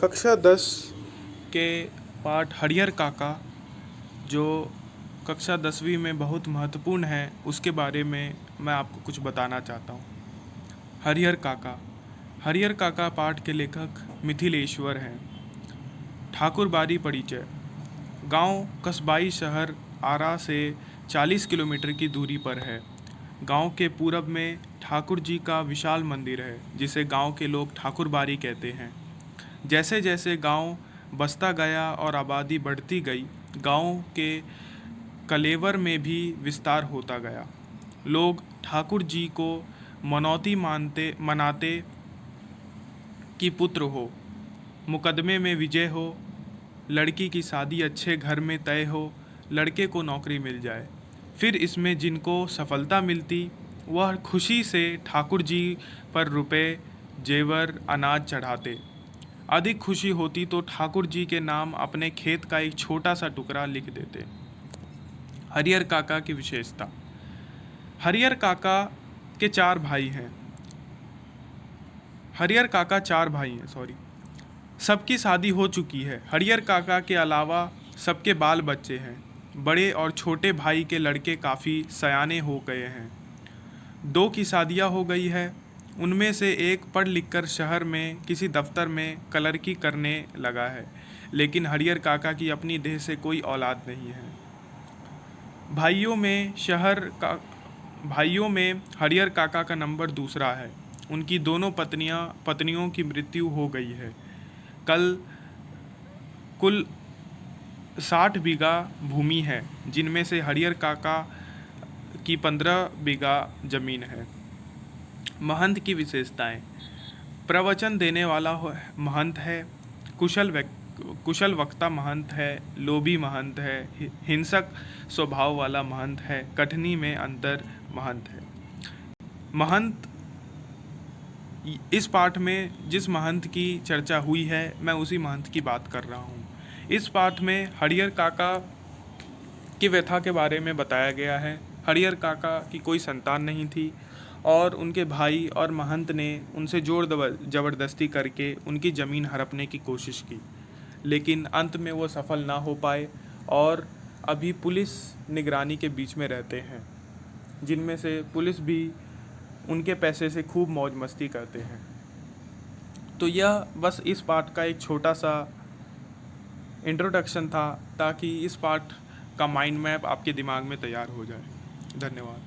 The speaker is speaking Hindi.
कक्षा 10 के पाठ हरिहर काका, जो कक्षा 10वीं में बहुत महत्वपूर्ण है, उसके बारे में मैं आपको कुछ बताना चाहता हूँ। हरिहर काका पाठ के लेखक मिथिलेश्वर हैं। ठाकुर बाड़ी परिचय। गांव कस्बाई शहर आरा से 40 किलोमीटर की दूरी पर है। गांव के पूरब में ठाकुर जी का विशाल मंदिर है, जिसे गांव के लोग ठाकुर बाड़ी कहते हैं। जैसे जैसे गांव बसता गया और आबादी बढ़ती गई, गांव के कलेवर में भी विस्तार होता गया। लोग ठाकुर जी को मनौती मनाते कि पुत्र हो, मुकदमे में विजय हो, लड़की की शादी अच्छे घर में तय हो, लड़के को नौकरी मिल जाए। फिर इसमें जिनको सफलता मिलती, वह खुशी से ठाकुर जी पर रुपए, जेवर, अनाज चढ़ाते। अधिक खुशी होती तो ठाकुर जी के नाम अपने खेत का एक छोटा सा टुकड़ा लिख देते। हरिहर काका की विशेषता। हरिहर काका के चार भाई हैं। हरिहर काका चार भाई हैं, सबकी शादी हो चुकी है। हरिहर काका के अलावा सबके बाल बच्चे हैं। बड़े और छोटे भाई के लड़के काफ़ी सयाने हो गए हैं। दो की शादियां हो गई है। उनमें से एक पढ़ लिख कर शहर में किसी दफ्तर में क्लर्की करने लगा है, लेकिन हरिहर काका की अपनी देह से कोई औलाद नहीं है। भाइयों में हरिहर काका का नंबर दूसरा है। उनकी दोनों पत्नियों की मृत्यु हो गई है। कुल 60 बीघा भूमि है, जिनमें से हरिहर काका की 15 बीघा जमीन है। महंत की विशेषताएं। प्रवचन देने वाला महंत है, कुशल वक्ता महंत है, लोभी महंत है, हिंसक स्वभाव वाला महंत है, कठनी में अंतर महंत है। महंत, इस पाठ में जिस महंत की चर्चा हुई है, मैं उसी महंत की बात कर रहा हूँ। इस पाठ में हरिहर काका की व्यथा के बारे में बताया गया है। हरिहर काका की कोई संतान नहीं थी और उनके भाई और महंत ने उनसे जोर ज़बरदस्ती करके उनकी ज़मीन हड़पने की कोशिश की, लेकिन अंत में वो सफल ना हो पाए और अभी पुलिस निगरानी के बीच में रहते हैं, जिनमें से पुलिस भी उनके पैसे से खूब मौज मस्ती करते हैं। तो यह बस इस पाठ का एक छोटा सा इंट्रोडक्शन था, ताकि इस पाठ का माइंड मैप आपके दिमाग में तैयार हो जाए। धन्यवाद।